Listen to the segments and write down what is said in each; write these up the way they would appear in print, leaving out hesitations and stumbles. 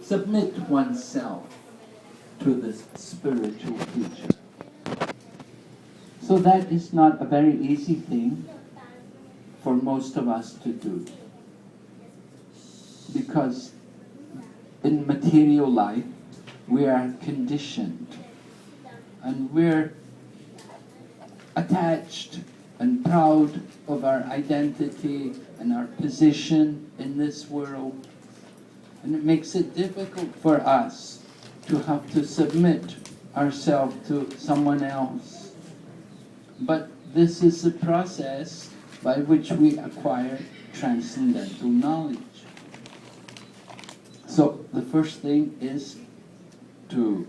submit oneself to the spiritual teacher. So that is not a very easy thing for most of us to do. Because in material life, we are conditioned and we're attached and proud of our identity and our position in this world. And it makes it difficult for us to have to submit ourselves to someone else. But this is the process by which we acquire transcendental knowledge. So the first thing is to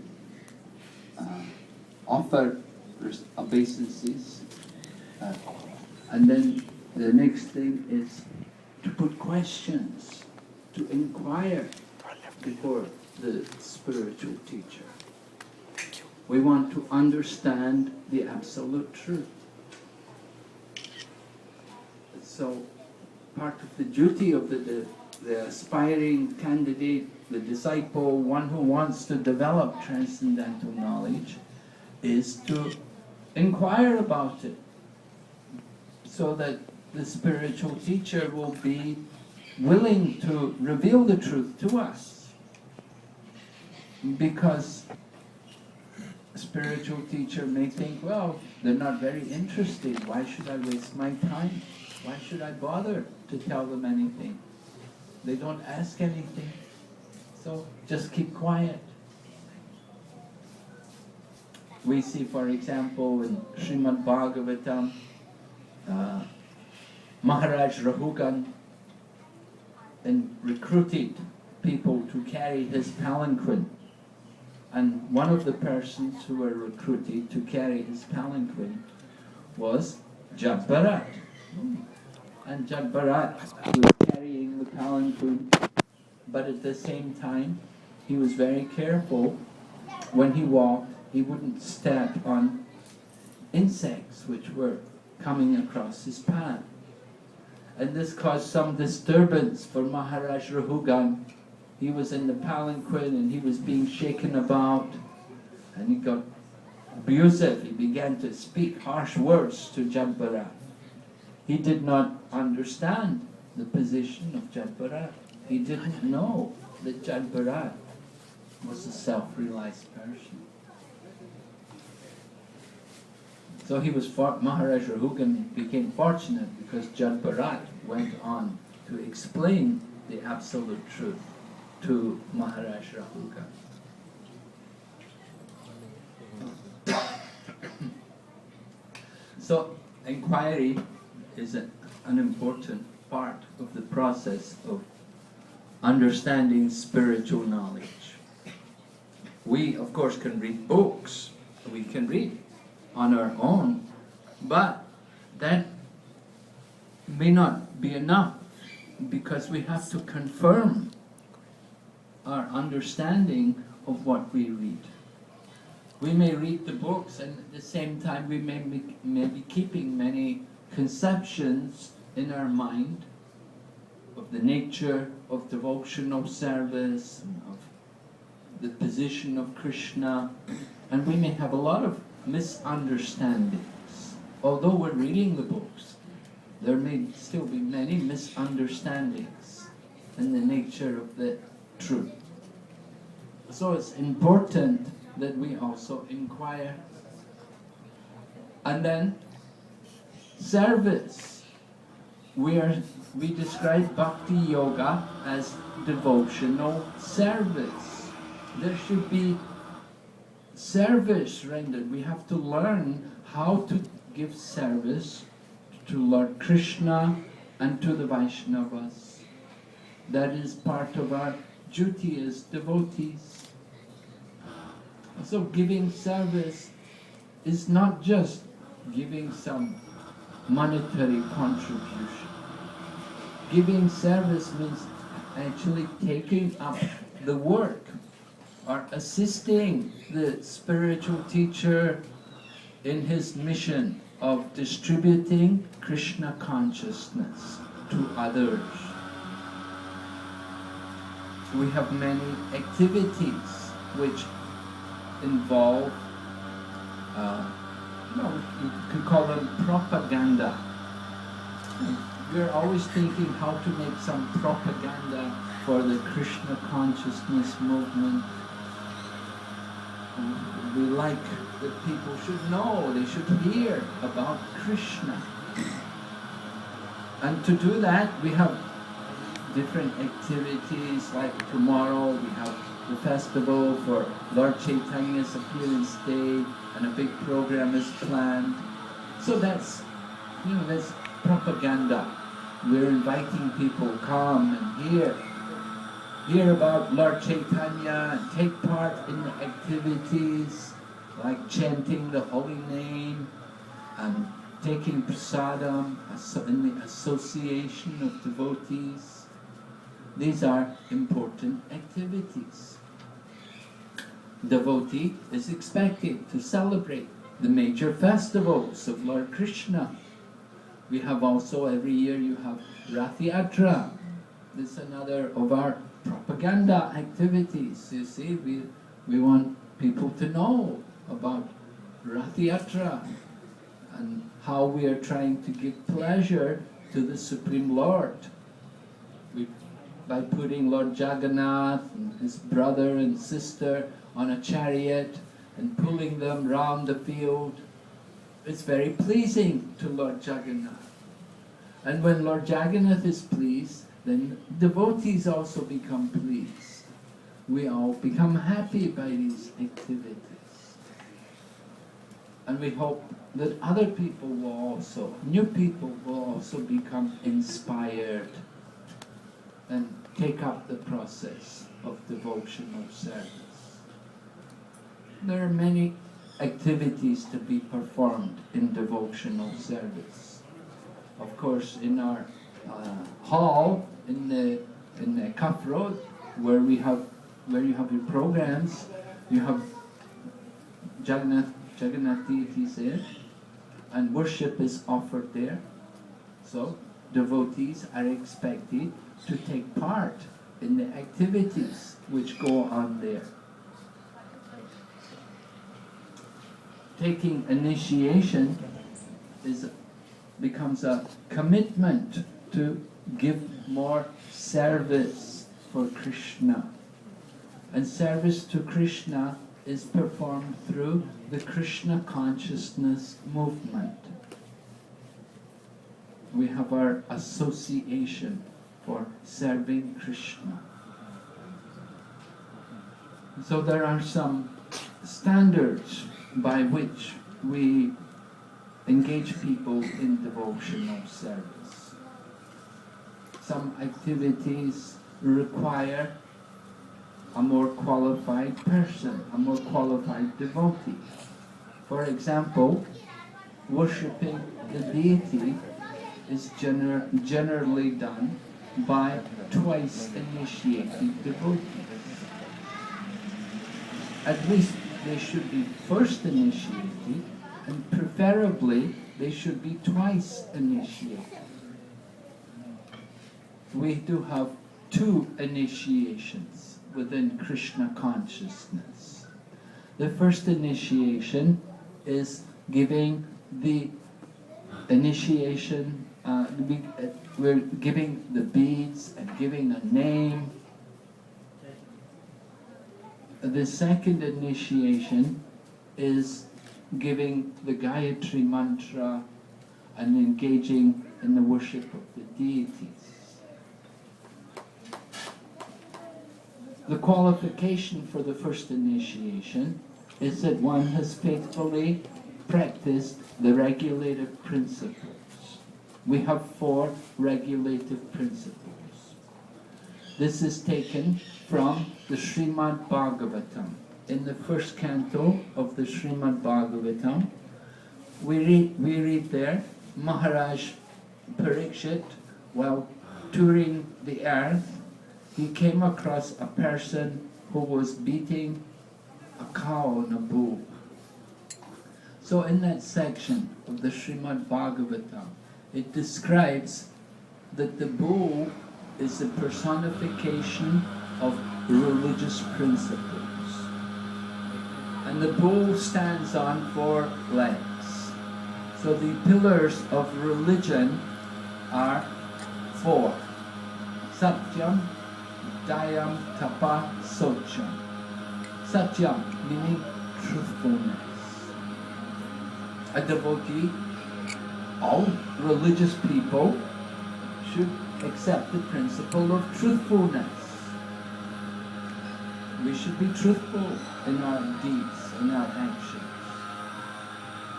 offer obeisances, and then the next thing is to put questions, to inquire before the spiritual teacher. We want to understand the absolute truth. So part of the duty of the aspiring candidate, the disciple, one who wants to develop transcendental knowledge, is to inquire about it, so that the spiritual teacher will be willing to reveal the truth to us. Because a spiritual teacher may think, well, they're not very interested, why should I waste my time? Why should I bother to tell them anything? They don't ask anything, so just keep quiet. We see, for example, in Srimad Bhagavatam, Maharaj Rahugan recruited people to carry his palanquin. And one of the persons who were recruited to carry his palanquin was Jat Bharat. And Jat Bharat was carrying the palanquin, but at the same time he was very careful. When he walked, he wouldn't step on insects which were coming across his path. And this caused some disturbance for Maharaj Rahugan. He was in the palanquin and he was being shaken about, and he got abusive. He began to speak harsh words to Jat Bharat. He did not understand the position of Jat Bharat. He didn't know that Jat Bharat was a self-realized person. So he was, Maharaj Rahugan became fortunate because Jat Bharat went on to explain the absolute truth to Maharaj Rahugan. So inquiry is an important part of the process of understanding spiritual knowledge. We, of course, can read books. We can read on our own, but that may not be enough, because we have to confirm our understanding of what we read. We may read the books, and at the same time we may be keeping many conceptions in our mind of the nature of devotional service, and of the position of Krishna, and we may have a lot of misunderstandings. Although we're reading the books, there may still be many misunderstandings in the nature of the truth. So it's important that we also inquire. And then service. We describe bhakti yoga as devotional service. There should be service rendered. We have to learn how to give service to Lord Krishna and to the Vaishnavas. That is part of our duty as devotees. So giving service is not just giving some monetary contribution. Giving service means actually taking up the work or assisting the spiritual teacher in his mission of distributing Krishna consciousness to others. we have many activities which involve, you could call them propaganda. We're always thinking how to make some propaganda for the Krishna consciousness movement. We like that people should know, they should hear about Krishna. And to do that, we have different activities, like tomorrow we have the festival for Lord Chaitanya's appearance day, and a big program is planned. So that's propaganda. We're inviting people, come and hear about Lord Chaitanya and take part in the activities like chanting the holy name and taking prasadam in the association of devotees. These are important activities. Devotee is expected to celebrate the major festivals of Lord Krishna. We have also, every year you have Rath Yatra. This is another of our propaganda activities. You see, we want people to know about Rath Yatra and how we are trying to give pleasure to the Supreme Lord. By putting Lord Jagannath and his brother and sister on a chariot and pulling them round the field, it's very pleasing to Lord Jagannath. And when Lord Jagannath is pleased, then devotees also become pleased. We all become happy by these activities. And we hope that other people will also, new people will also become inspired and take up the process of devotional service. There are many activities to be performed in devotional service. Of course, in our hall in the Cuff Road, where you have your programs, you have Jagannath deities there, and worship is offered there. So devotees are expected to take part in the activities which go on there. Taking initiation becomes a commitment to give more service for Krishna. And service to Krishna is performed through the Krishna consciousness movement. We have our association for serving Krishna. So there are some standards by which we engage people in devotional service. Some activities require a more qualified person, a more qualified devotee. For example, worshipping the deity is generally done by twice initiated devotees. At least they should be first initiated, and preferably they should be twice initiated. We do have two initiations within Krishna consciousness. The first initiation is giving the initiation, we're giving the beads and giving a name. The second initiation is giving the Gayatri mantra and engaging in the worship of the deities. The qualification for the first initiation is that one has faithfully practiced the regulative principles. We have 4 regulative principles. This is taken from the Srimad Bhagavatam. In the first canto of the Srimad Bhagavatam, we read there, Maharaj Parikshit, while touring the earth, he came across a person who was beating a cow on a bull. So in that section of the Srimad Bhagavatam, it describes that the bull is the personification of religious principles. And the bull stands on 4 legs. So the pillars of religion are 4. Satyam, Dayam, Tapa, Socham. Satyam meaning truthfulness. A devotee, all religious people should accept the principle of truthfulness. We should be truthful in our deeds, in our actions.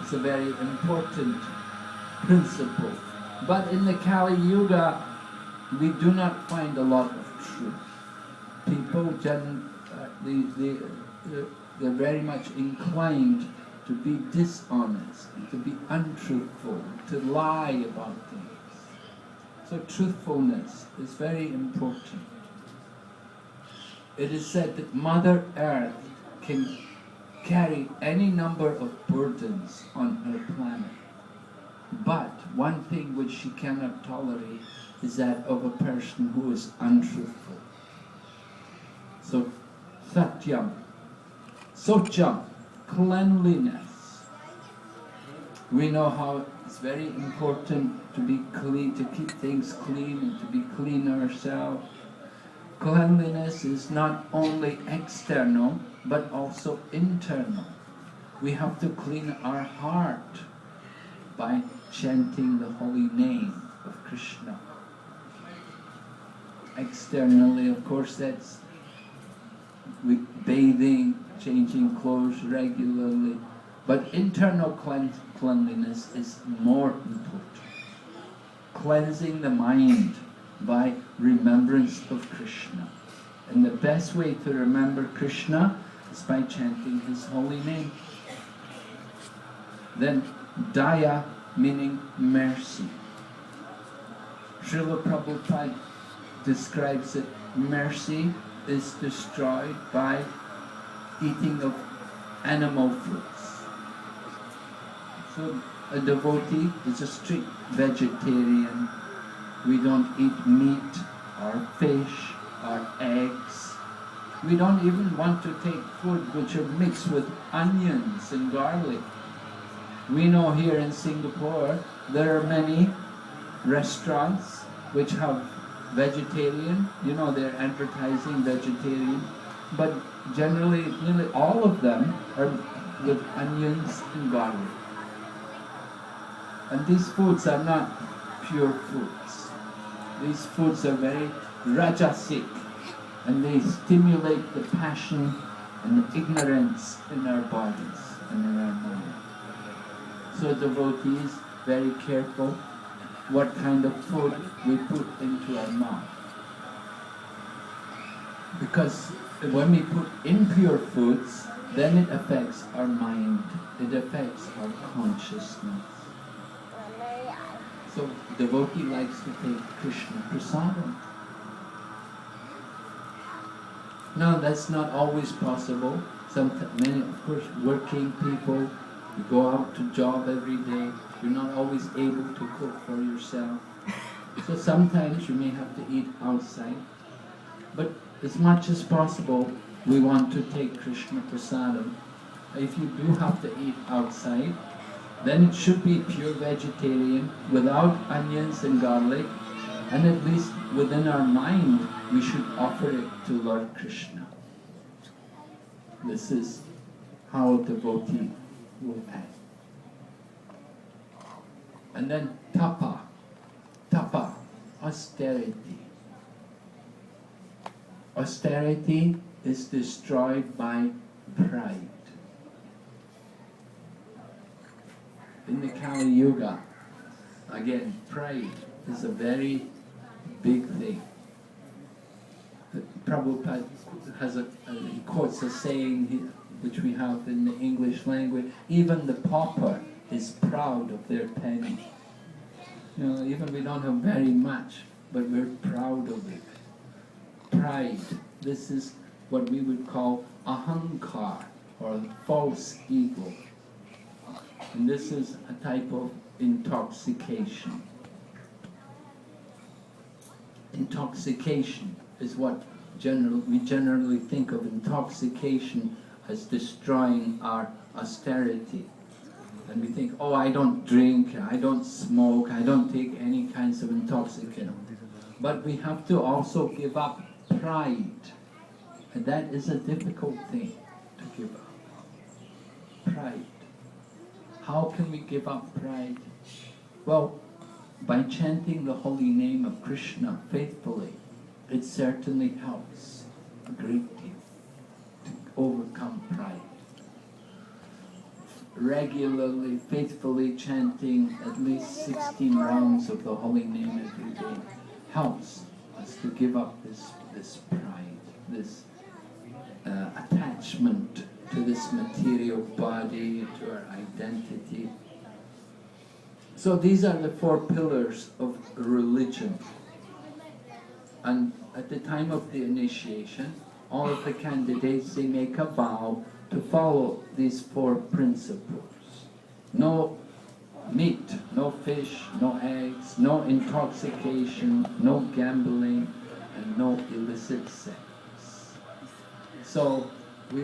It's a very important principle. But in the Kali Yuga, we do not find a lot of truth. People, they're very much inclined to be dishonest, to be untruthful, to lie about things. So truthfulness is very important. It is said that Mother Earth can carry any number of burdens on her planet. But one thing which she cannot tolerate is that of a person who is untruthful. So, Satyam. Socham, cleanliness. We know how it's very important to be clean, to keep things clean and to be clean ourselves. Cleanliness is not only external, but also internal. We have to clean our heart by chanting the holy name of Krishna. Externally, of course, that's with bathing, changing clothes regularly. But internal cleanliness is more important. Cleansing the mind by remembrance of Krishna. And the best way to remember Krishna is by chanting his holy name. Then Daya meaning mercy. Srila Prabhupada describes that mercy is destroyed by eating of animal fruits. So a devotee is a strict vegetarian. We don't eat meat or fish or eggs. We don't even want to take food which are mixed with onions and garlic. We know here in Singapore there are many restaurants which have vegetarian, they're advertising vegetarian, but generally nearly all of them are with onions and garlic. And these foods are not pure foods. These foods are very rajasic, and they stimulate the passion and the ignorance in our bodies and in our mind. So devotees, very careful what kind of food we put into our mouth. Because when we put impure foods, then it affects our mind, it affects our consciousness. So devotee likes to take Krishna prasadam. Now that's not always possible. Many, of course, working people, you go out to job every day, you're not always able to cook for yourself. So sometimes you may have to eat outside. But as much as possible, we want to take Krishna prasadam. If you do have to eat outside, then it should be pure vegetarian, without onions and garlic, and at least within our mind, we should offer it to Lord Krishna. This is how a devotee will act. And then tapa, austerity. Austerity is destroyed by pride. In the Kali Yuga, again, pride is a very big thing. Prabhupada he quotes a saying which we have in the English language, even the pauper is proud of their penny. Even we don't have very much, but we're proud of it. Pride, this is what we would call ahankar, or false ego. And this is a type of intoxication. Intoxication is what we generally think of intoxication as destroying our austerity. And we think, oh, I don't drink, I don't smoke, I don't take any kinds of intoxicant. But we have to also give up pride. And that is a difficult thing to give up. Pride. How can we give up pride? Well, by chanting the holy name of Krishna faithfully, it certainly helps a great deal to overcome pride. Regularly, faithfully chanting at least 16 rounds of the holy name every day helps us to give up this pride, this attachment to this material body, to our identity. So these are the 4 pillars of religion. And at the time of the initiation, all of the candidates, they make a vow to follow these 4 principles. No meat, no fish, no eggs, no intoxication, no gambling, and no illicit sex. So we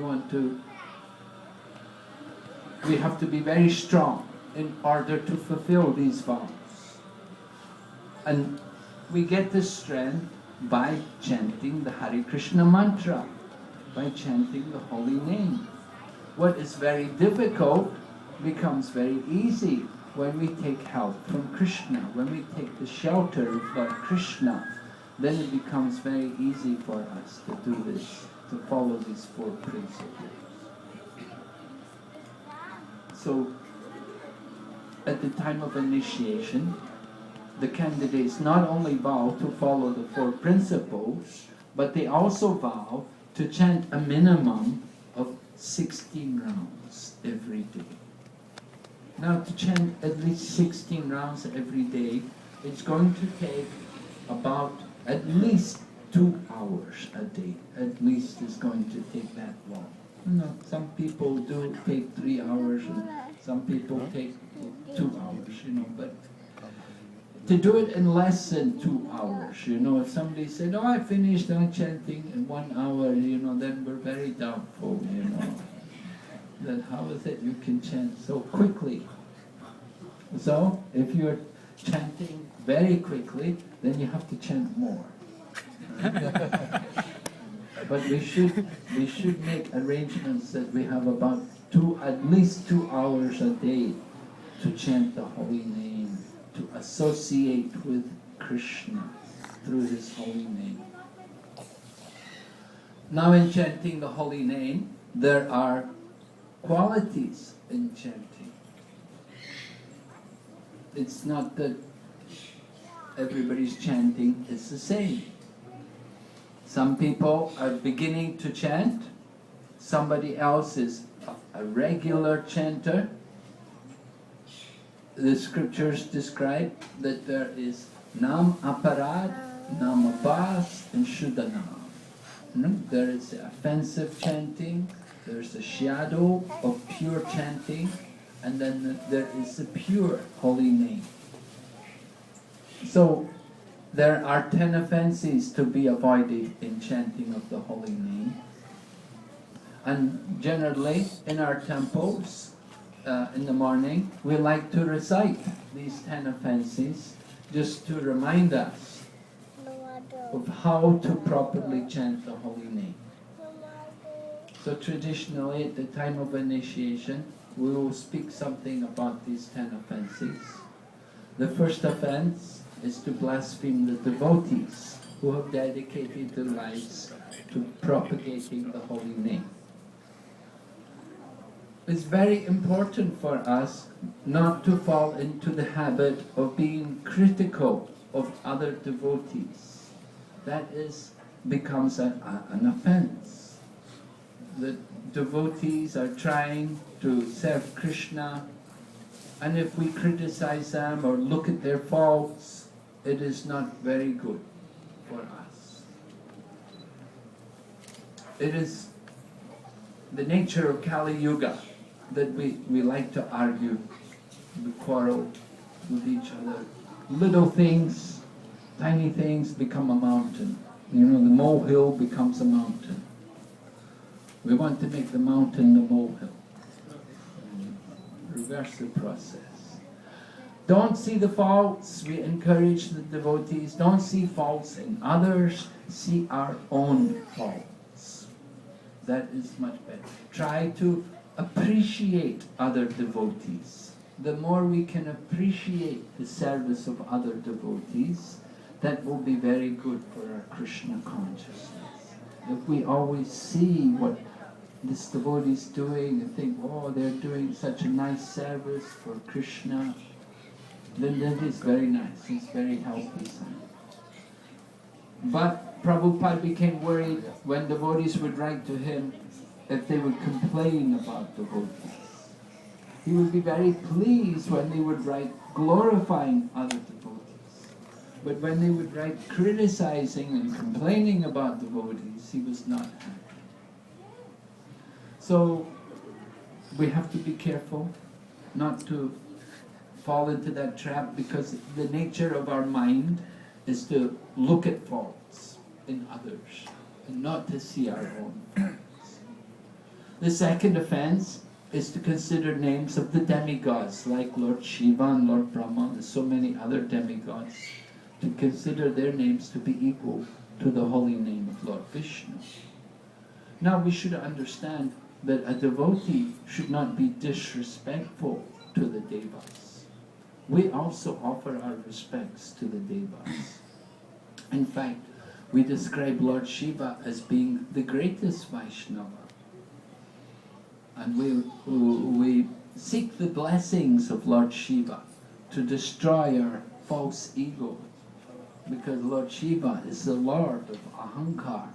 have to be very strong in order to fulfill these vows. And we get this strength by chanting the Hare Krishna mantra, by chanting the holy name. What is very difficult becomes very easy when we take help from Krishna, when we take the shelter of Lord Krishna. Then it becomes very easy for us to do this, to follow these 4 principles. So, at the time of initiation, the candidates not only vow to follow the 4 principles, but they also vow to chant a minimum of 16 rounds every day. Now, to chant at least 16 rounds every day, it's going to take about at least 2 hours a day. At least it's going to take that long. You know, some people do take 3 hours, and some people take 2 hours, you know, but to do it in less than 2 hours, you know, if somebody said, oh, I finished chanting in 1 hour, you know, then we're very doubtful, you know, that how is it you can chant so quickly? So, if you're chanting very quickly, then you have to chant more. But we should make arrangements that we have about at least 2 hours a day to chant the holy name, to associate with Krishna through his holy name. Now, in chanting the holy name, there are qualities in chanting. It's not that everybody's chanting is the same. Some people are beginning to chant, somebody else is a regular chanter. The scriptures describe that there is Nam Aparad, Nam Abas, and Shuddhanam. There is offensive chanting, there's a shadow of pure chanting, and then there is the pure holy name. So there are 10 offenses to be avoided in chanting of the holy name. And generally in our temples, in the morning, we like to recite these 10 offenses just to remind us of how to properly chant the holy name. So traditionally, at the time of initiation, we will speak something about these 10 offenses. The first offense is to blaspheme the devotees who have dedicated their lives to propagating the holy name. It's very important for us not to fall into the habit of being critical of other devotees. That becomes an offense. The devotees are trying to serve Krishna, and if we criticize them or look at their faults, it is not very good for us. It is the nature of Kali Yuga that we like to argue, we quarrel with each other. Little things, tiny things become a mountain. You know, the molehill becomes a mountain. We want to make the mountain the molehill. Reverse the process. Don't see the faults. We encourage the devotees. Don't see faults in others. See our own faults. That is much better. Try to appreciate other devotees. The more we can appreciate the service of other devotees, that will be very good for our Krishna consciousness. If we always see what this devotee is doing and think, oh, they're doing such a nice service for Krishna, then that is very nice. It's very healthy sign. But Prabhupada became worried when devotees would write to him if they would complain about devotees. He would be very pleased when they would write glorifying other devotees. But when they would write criticizing and complaining about devotees, he was not happy. So we have to be careful not to fall into that trap, because the nature of our mind is to look at faults in others and not to see our own faults. The second offense is to consider names of the demigods, like Lord Shiva and Lord Brahma and so many other demigods, to consider their names to be equal to the holy name of Lord Vishnu. Now we should understand that a devotee should not be disrespectful to the devas. We also offer our respects to the devas. In fact, we describe Lord Shiva as being the greatest Vaishnava. And we seek the blessings of Lord Shiva to destroy our false ego, because Lord Shiva is the Lord of Ahankar.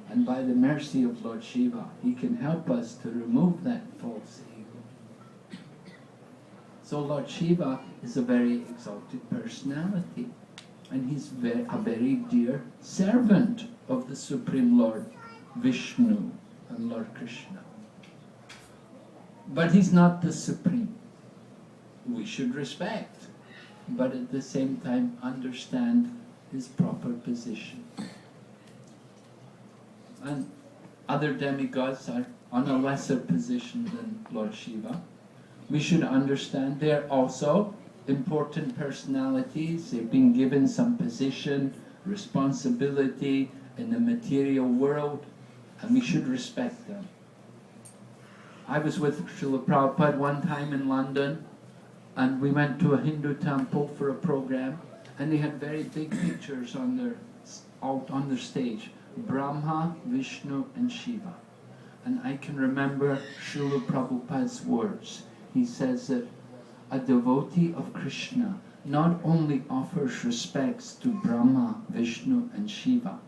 And by the mercy of Lord Shiva, he can help us to remove that false ego. So Lord Shiva is a very exalted personality, and he's a very dear servant of the Supreme Lord Vishnu and Lord Krishna. But he's not the Supreme. We should respect, but at the same time understand his proper position. And other demigods are on a lesser position than Lord Shiva. We should understand they're also important personalities. They've been given some position, responsibility in the material world, and we should respect them. I was with Srila Prabhupada one time in London, and we went to a Hindu temple for a program, and they had very big pictures on their stage. Brahma, Vishnu and Shiva. And I can remember Srila Prabhupada's words. He says that a devotee of Krishna not only offers respects to Brahma, Vishnu and Shiva,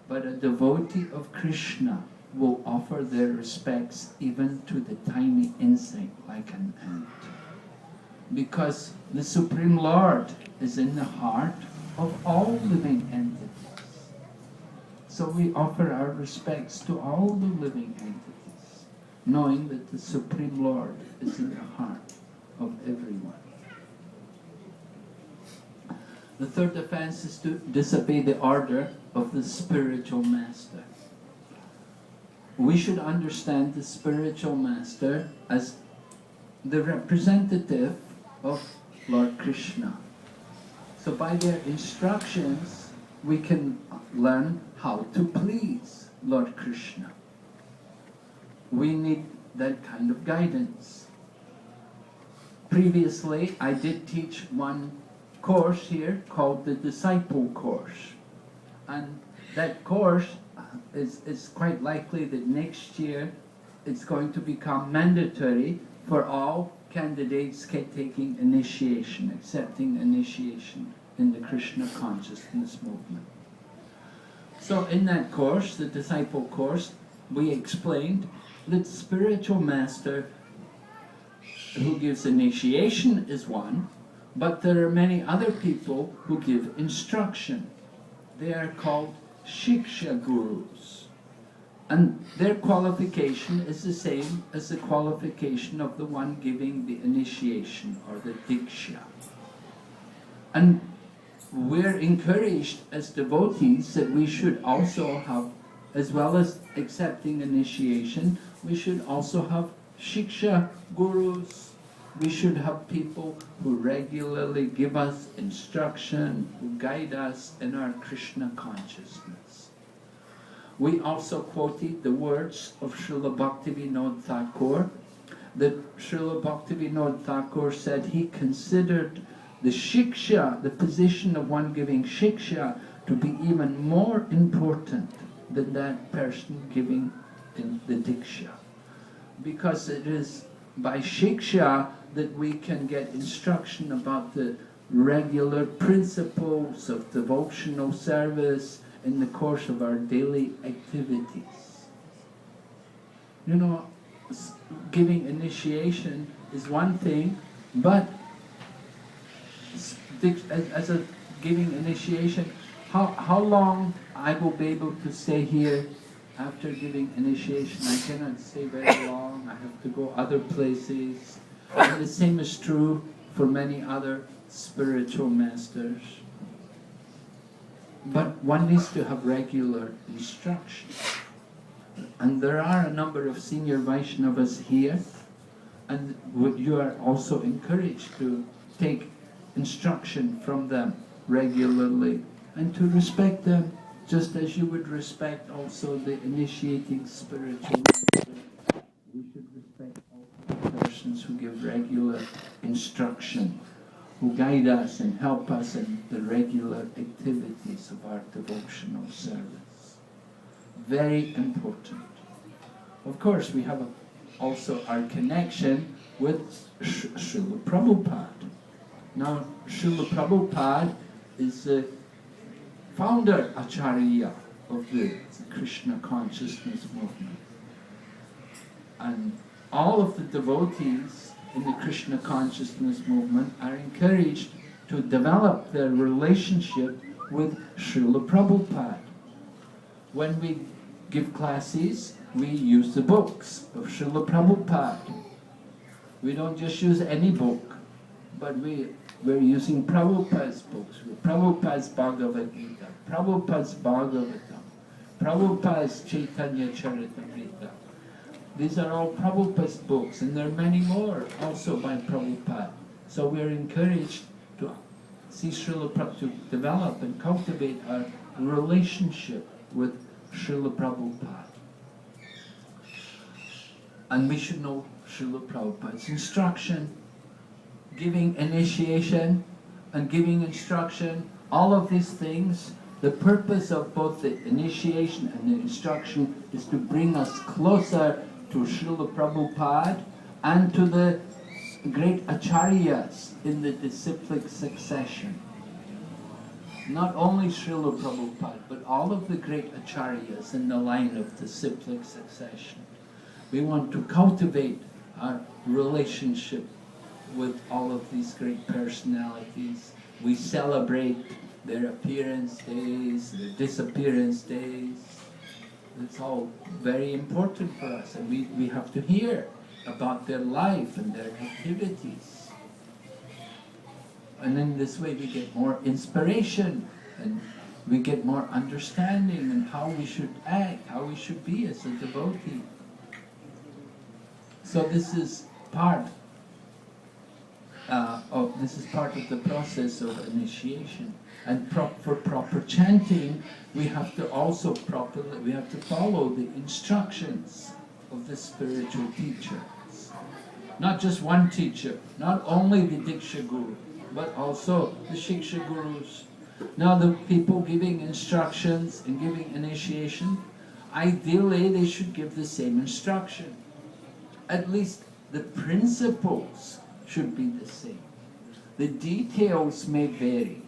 but a devotee of Krishna will offer their respects even to the tiny insect like an ant. Because the Supreme Lord is in the heart of all living entities. So we offer our respects to all the living entities, knowing that the Supreme Lord is in the heart of everyone. The third offense is to disobey the order of the spiritual master. We should understand the spiritual master as the representative of Lord Krishna. So by their instructions, we can learn how to please Lord Krishna. We need that kind of guidance. Previously, I did teach one course here called the Disciple Course. And that course is quite likely that next year it's going to become mandatory for all candidates taking initiation, accepting initiation in the Krishna consciousness movement. So in that course, the Disciple Course, we explained that the spiritual master who gives initiation is one, but there are many other people who give instruction. They are called Shiksha Gurus. And their qualification is the same as the qualification of the one giving the initiation or the Diksha. And we're encouraged as devotees that we should also have, as well as accepting initiation, we should also have shiksha gurus. We should have people who regularly give us instruction, who guide us in our Krishna consciousness. We also quoted the words of Srila Bhaktivinoda Thakur, that Srila Bhaktivinoda Thakur said he considered the shiksha, the position of one giving shiksha, to be even more important than that person giving the diksha. Because it is by shiksha that we can get instruction about the regular principles of devotional service in the course of our daily activities. You know, giving initiation is one thing, but as a giving initiation, how long I will be able to stay here after giving initiation? I cannot stay very long. I have to go other places. And the same is true for many other spiritual masters. But one needs to have regular instruction. And there are a number of senior Vaishnavas here, and you are also encouraged to take instruction from them regularly and to respect them just as you would respect also the initiating spiritual master. We should respect also the persons who give regular instruction, who guide us and help us in the regular activities of our devotional service. Very important. Of course, we have also our connection with Srila Prabhupada. Now, Srila Prabhupada is the founder Acharya of the Krishna consciousness movement. And all of the devotees in the Krishna consciousness movement are encouraged to develop their relationship with Srila Prabhupada. When we give classes, we use the books of Srila Prabhupada. We don't just use any book, but we're using Prabhupada's books, Prabhupada's Bhagavad Gita, Prabhupada's Bhagavatam, Prabhupada's Chaitanya Charitamrita. These are all Prabhupada's books, and there are many more also by Prabhupada. So we're encouraged to see Srila Prabhupada, to develop and cultivate our relationship with Srila Prabhupada. And we should know Srila Prabhupada's instruction, giving initiation and giving instruction, all of these things. The purpose of both the initiation and the instruction is to bring us closer to Srila Prabhupada and to the great acharyas in the disciplic succession. Not only Srila Prabhupada, but all of the great acharyas in the line of disciplic succession. We want to cultivate our relationship with all of these great personalities. We celebrate their appearance days, their disappearance days. It's all very important for us, and we have to hear about their life and their activities. And in this way we get more inspiration, and we get more understanding in how we should act, how we should be as a devotee. So this is part of the process of initiation. And for proper chanting, we have to also follow the instructions of the spiritual teachers. Not just one teacher, not only the Diksha Guru, but also the Shiksha Gurus. Now the people giving instructions and giving initiation, ideally they should give the same instruction. At least the principles should be the same. The details may vary.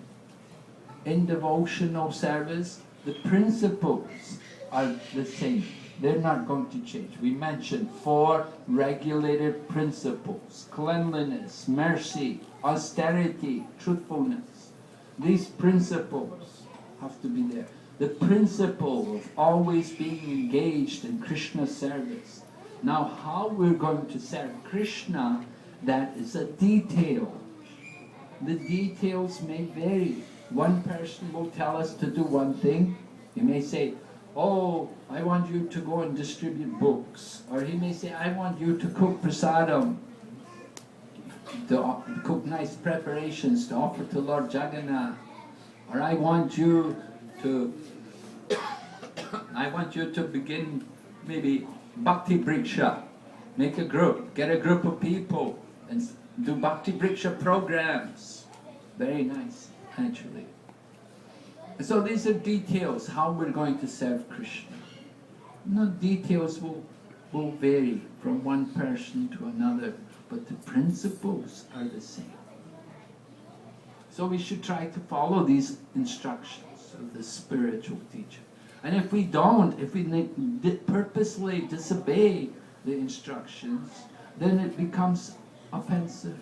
In devotional service, the principles are the same. They're not going to change. We mentioned 4 regulated principles: cleanliness, mercy, austerity, truthfulness. These principles have to be there. The principle of always being engaged in Krishna service. Now, how we're going to serve Krishna, that is a detail. The details may vary. One person will tell us to do one thing. He may say, oh, I want you to go and distribute books. Or he may say, I want you to cook prasadam, to cook nice preparations to offer to Lord Jagannath. Or I want you to begin maybe Bhakti Briksha. Make a group, get a group of people and do Bhakti Briksha programs. Very nice, actually. So these are details, how we're going to serve Krishna. No, details will vary from one person to another, but the principles are the same. So we should try to follow these instructions of the spiritual teacher. And if we don't, if we purposely disobey the instructions, then it becomes offensive.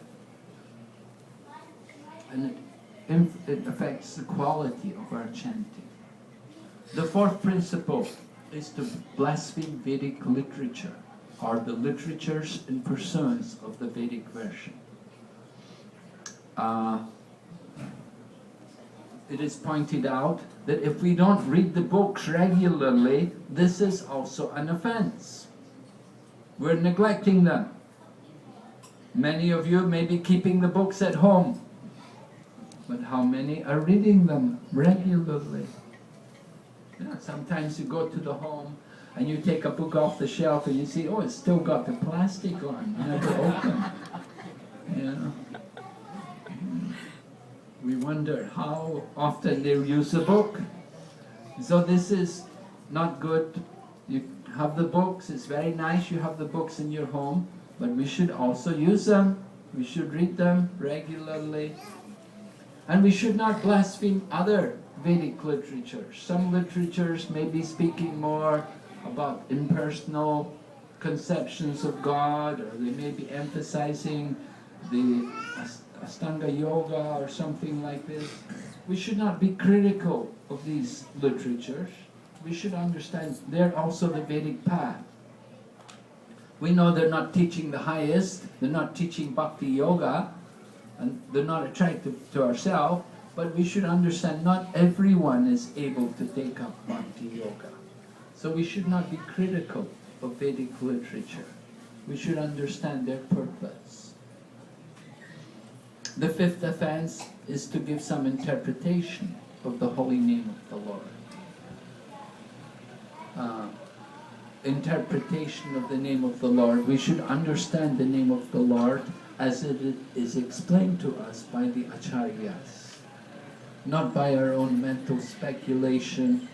And it affects the quality of our chanting. The fourth principle is to blaspheme Vedic literature, or the literatures and pursuance of the Vedic version. It is pointed out that if we don't read the books regularly, this is also an offense. We're neglecting them. Many of you may be keeping the books at home, but how many are reading them regularly? Yeah, sometimes you go to the home and you take a book off the shelf and you see, oh, it's still got the plastic on, never open. You know? We wonder how often they use the book. So this is not good. You have the books, it's very nice you have the books in your home, but we should also use them. We should read them regularly. And we should not blaspheme other Vedic literatures. Some literatures may be speaking more about impersonal conceptions of God, or they may be emphasizing the Astanga Yoga or something like this. We should not be critical of these literatures. We should understand they're also the Vedic path. We know they're not teaching the highest, they're not teaching Bhakti Yoga, and they're not attractive to ourselves, but we should understand not everyone is able to take up Bhakti Yoga. So we should not be critical of Vedic literature. We should understand their purpose. The fifth offense is to give some interpretation of the holy name of the Lord. Interpretation of the name of the Lord. We should understand the name of the Lord as it is explained to us by the acharyas, not by our own mental speculation.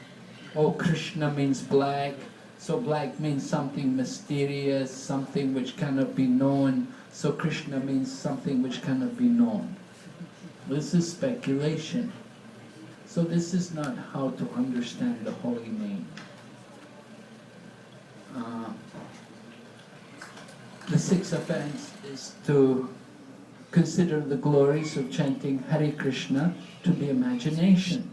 Oh, Krishna means black, so black means something mysterious, something which cannot be known, so Krishna means something which cannot be known. This is speculation. So this is not how to understand the holy name. The sixth offense is to consider the glories of chanting Hare Krishna to be imagination.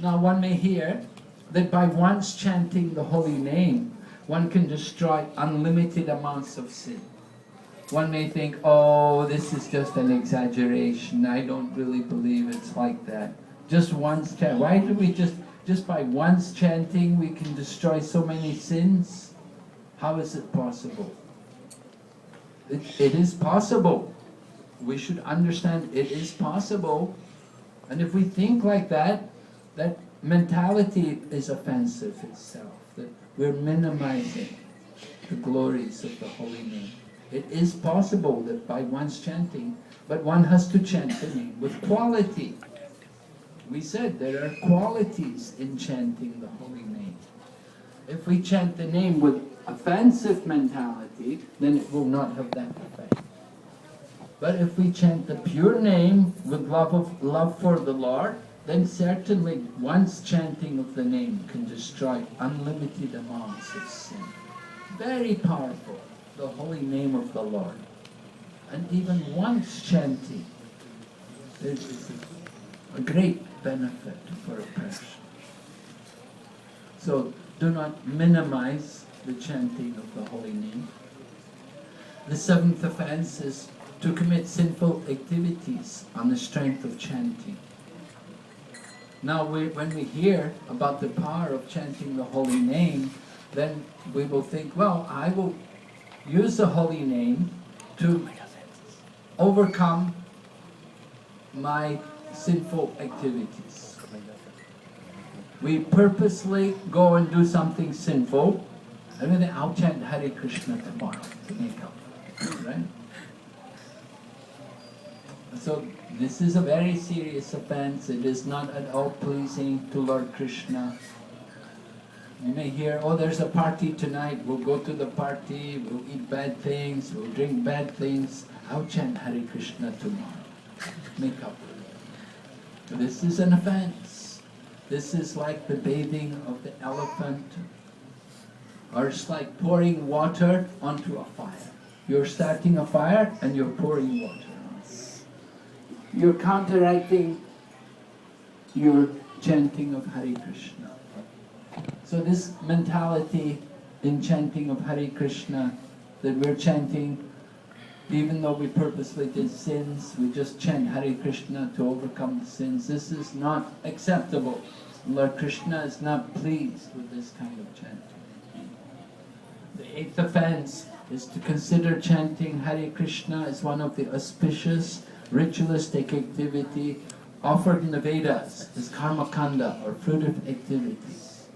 Now one may hear that by once chanting the holy name, one can destroy unlimited amounts of sin. One may think, oh, this is just an exaggeration. I don't really believe it's like that. Just once chant. Why do we just by once chanting we can destroy so many sins? How is it possible? It is possible. We should understand it is possible. And if we think like that, that mentality is offensive itself. That we're minimizing the glories of the holy name. It is possible that by once chanting, but one has to chant the name with quality. We said there are qualities in chanting the holy name. If we chant the name with offensive mentality, then it will not have that effect. But if we chant the pure name with love for the Lord, then certainly once chanting of the name can destroy unlimited amounts of sin. Very powerful, the holy name of the Lord. And even once chanting, there is a great benefit for a person. So do not minimize the chanting of the holy name. The seventh offense is to commit sinful activities on the strength of chanting. Now when we hear about the power of chanting the holy name, then we will think, well, I will use the holy name to overcome my sinful activities. We purposely go and do something sinful, and then I'll chant Hare Krishna tomorrow to make up, right? So this is a very serious offense. It is not at all pleasing to Lord Krishna. You may hear, oh, there's a party tonight, we'll go to the party, we'll eat bad things, we'll drink bad things. I'll chant Hare Krishna tomorrow. Make up. This is an offense. This is like the bathing of the elephant, or it's like pouring water onto a fire. You're starting a fire and you're pouring water on it. You're counteracting your chanting of Hare Krishna. So this mentality in chanting of Hare Krishna, that we're chanting, even though we purposely did sins, we just chant Hare Krishna to overcome the sins. This is not acceptable. Lord Krishna is not pleased with this kind of chanting. The 8th offense is to consider chanting Hare Krishna as one of the auspicious ritualistic activity offered in the Vedas as karma kanda, or fruitive activities.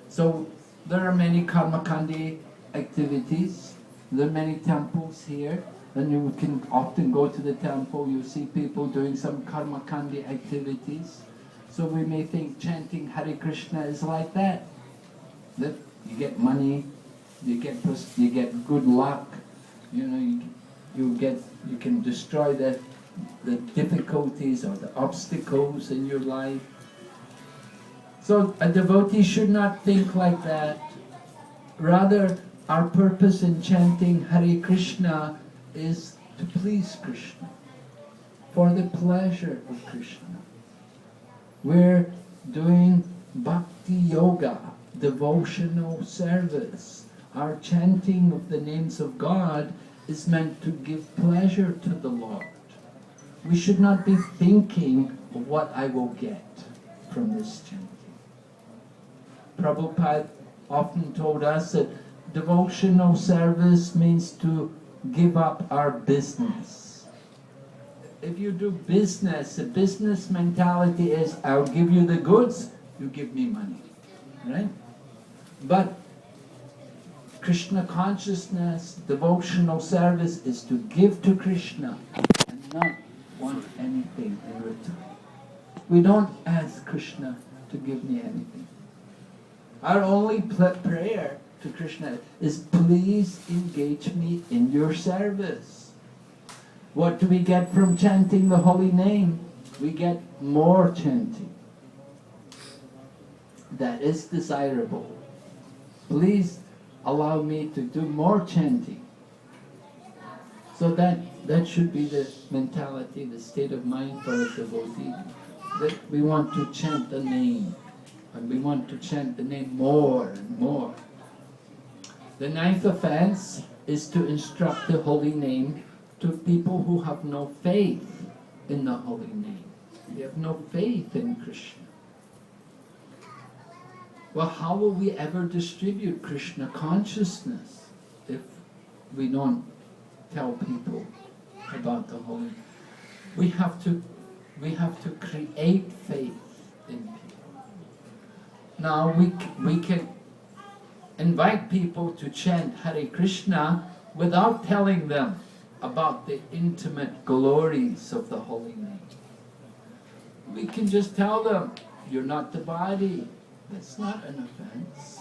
So there are many karma kandi activities. There are many temples here, and you can often go to the temple, you see people doing some karma kandi activities. So we may think chanting Hare Krishna is like that. That you get money, you get good luck, you know, you can destroy the difficulties or the obstacles in your life. So a devotee should not think like that. Rather, our purpose in chanting Hare Krishna is to please Krishna, for the pleasure of Krishna. We're doing bhakti yoga, devotional service. Our chanting of the names of God is meant to give pleasure to the Lord. We should not be thinking of what I will get from this chanting. Prabhupada often told us that devotional service means to give up our business. If you do business, the business mentality is, I'll give you the goods, you give me money, right? But Krishna consciousness, devotional service is to give to Krishna and not want anything in return. We don't ask Krishna to give me anything. Our only prayer to Krishna is, please engage me in your service. What do we get from chanting the holy name? We get more chanting. That is desirable. Please allow me to do more chanting. So that should be the mentality, the state of mind for a devotee, that we want to chant the name, and we want to chant the name more and more. The 9th offense is to instruct the holy name to people who have no faith in the holy name. They have no faith in Krishna. Well, how will we ever distribute Krishna consciousness if we don't tell people about the holy name? We have to create faith in people. Now we can invite people to chant Hare Krishna without telling them about the intimate glories of the holy name. We can just tell them, you're not the body. That's not an offense.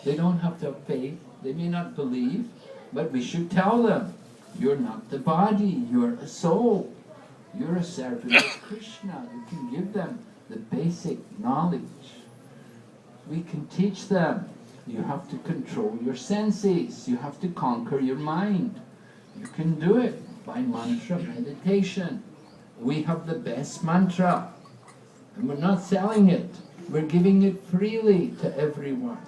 They don't have to have faith. They may not believe, but we should tell them, you're not the body, you're a soul. You're a servant of Krishna. You can give them the basic knowledge. We can teach them, you have to control your senses. You have to conquer your mind. You can do it by mantra meditation. We have the best mantra, and we're not selling it. We're giving it freely to everyone.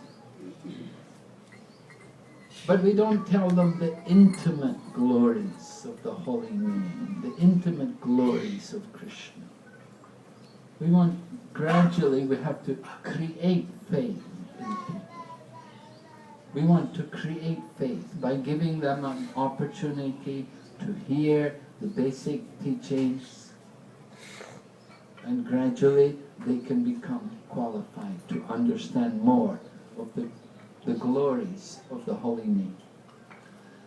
But we don't tell them the intimate glories of the holy name, the intimate glories of Krishna. Gradually we have to create faith in people. We want to create faith by giving them an opportunity to hear the basic teachings, and gradually they can become qualified to understand more of the glories of the holy name.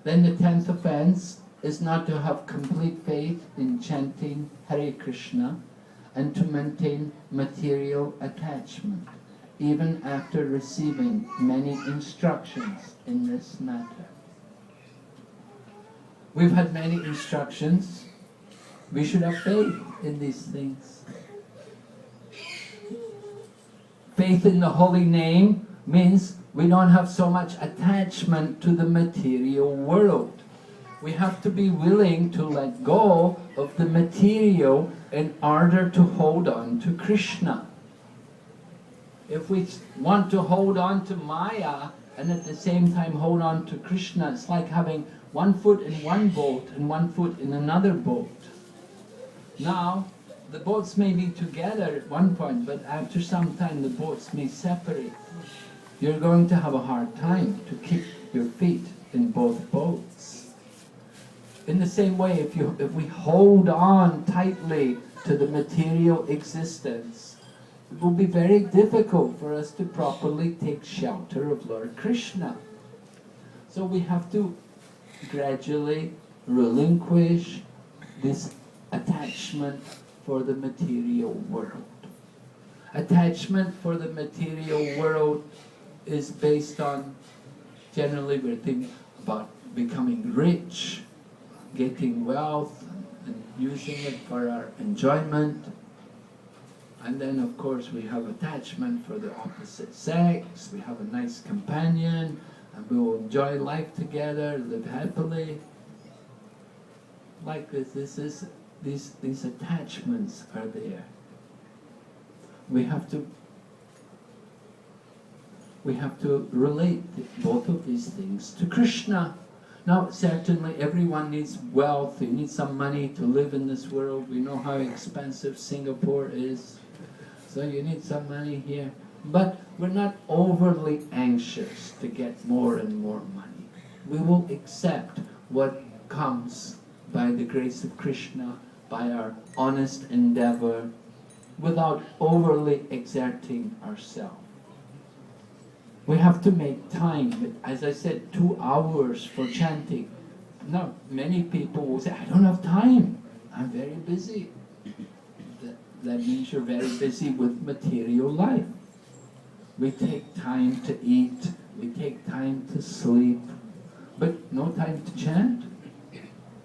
Then the 10th offense is not to have complete faith in chanting Hare Krishna and to maintain material attachment, even after receiving many instructions in this matter. We've had many instructions. We should have faith in these things. Faith in the holy name means we don't have so much attachment to the material world. We have to be willing to let go of the material in order to hold on to Krishna. If we want to hold on to Maya and at the same time hold on to Krishna, it's like having one foot in one boat and one foot in another boat. Now, the boats may be together at one point, but after some time the boats may separate. You're going to have a hard time to keep your feet in both boats. In the same way, if we hold on tightly to the material existence, it will be very difficult for us to properly take shelter of Lord Krishna. So we have to gradually relinquish this attachment for the material world. Attachment for the material world is based on, generally we're thinking about becoming rich, getting wealth and using it for our enjoyment. And then of course we have attachment for the opposite sex, we have a nice companion, and we will enjoy life together, live happily. Like this, these attachments are there. We have to relate both of these things to Krishna. Now, certainly everyone needs wealth, they need some money to live in this world. We know how expensive Singapore is, so you need some money here. But we're not overly anxious to get more and more money. We will accept what comes by the grace of Krishna, by our honest endeavor, without overly exerting ourselves. We have to make time, as I said, 2 hours for chanting. Now, many people will say, I don't have time, I'm very busy. That means you're very busy with material life. We take time to eat, we take time to sleep, but no time to chant.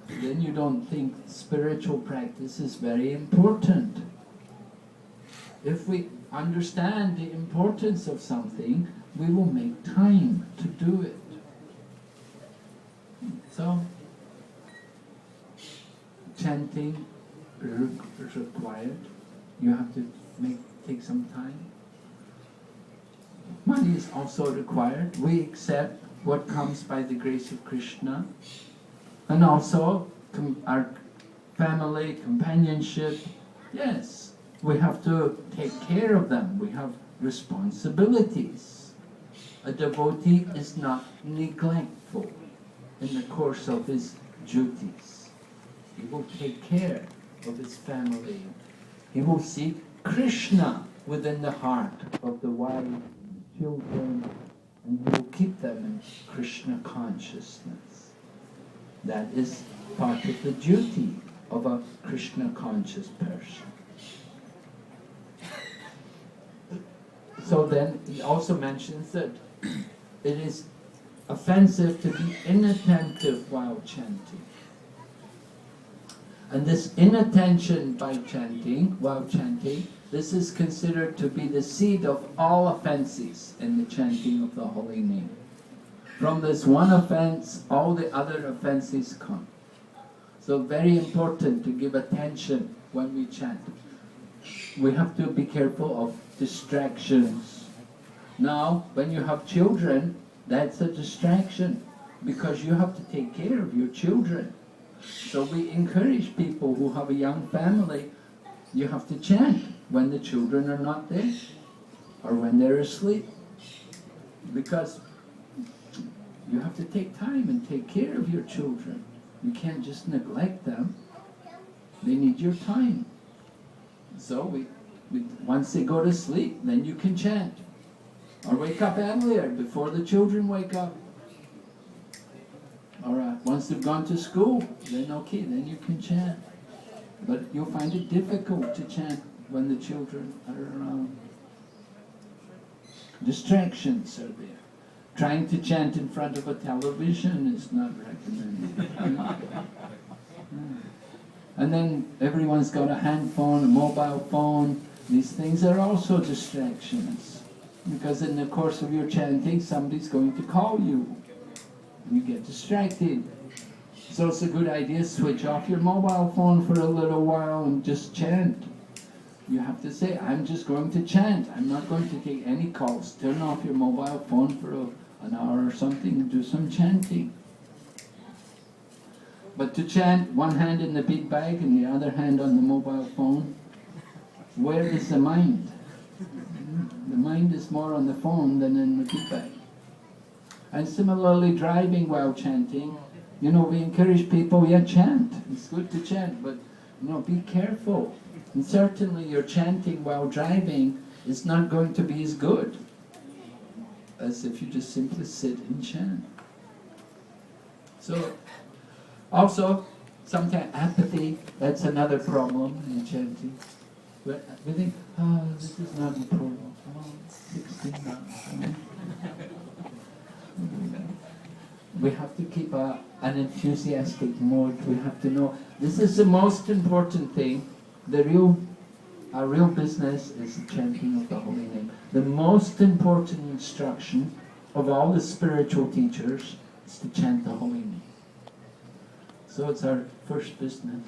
Then you don't think spiritual practice is very important. If we understand the importance of something, we will make time to do it. So, chanting is required. You have to take some time. Money is also required. We accept what comes by the grace of Krishna. And also our family, companionship. Yes, we have to take care of them. We have responsibilities. A devotee is not neglectful in the course of his duties. He will take care of his family. He will seek Krishna within the heart of the wife, children, and he will keep them in Krishna consciousness. That is part of the duty of a Krishna conscious person. So then he also mentions that it is offensive to be inattentive while chanting. And this inattention by chanting, while chanting, this is considered to be the seed of all offenses in the chanting of the holy name. From this one offense, all the other offenses come. So very important to give attention when we chant. We have to be careful of distractions. Now, when you have children, that's a distraction because you have to take care of your children. So we encourage people who have a young family you have to chant when the children are not there or when they're asleep, because you have to take time and take care of your children. You can't just neglect them. They need your time. So once they go to sleep, then you can chant. Or wake up earlier, before the children wake up. Or once they've gone to school, then okay, then you can chant. But you'll find it difficult to chant when the children are around. Distractions are there. Trying to chant in front of a television is not recommended. And then everyone's got a handphone, a mobile phone. These things are also distractions. Because in the course of your chanting, somebody's going to call you. You get distracted. So it's a good idea to switch off your mobile phone for a little while and just chant. You have to say, I'm just going to chant. I'm not going to take any calls. Turn off your mobile phone for an hour or something and do some chanting. But to chant, one hand in the bead bag and the other hand on the mobile phone, where is the mind? The mind is more on the phone than in the bead bag. And similarly, driving while chanting, we encourage people, chant. It's good to chant, but be careful. And certainly your chanting while driving is not going to be as good as if you just simply sit and chant. So, also, sometimes apathy, that's another problem in chanting. We think, this is not important. 16 now. We have to keep an enthusiastic mode. We have to know, this is the most important thing. Our real business is the chanting of the holy name. The most important instruction of all the spiritual teachers is to chant the holy name. So it's our first business.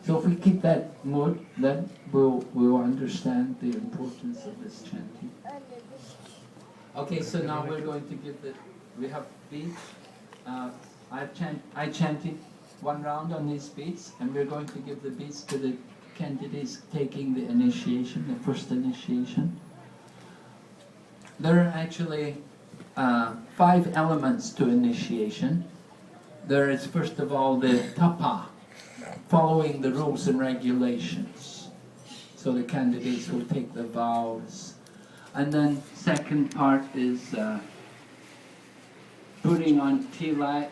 So if we keep that mood, then we'll understand the importance of this chanting. Okay, so now we're going to give we have beads. I chanted one round on these beads, and we're going to give the beads to the candidates taking the initiation, the first initiation. There are actually 5 elements to initiation. There is first of all the tapa, following the rules and regulations. So the candidates will take the vows. And then second part is putting on tilak,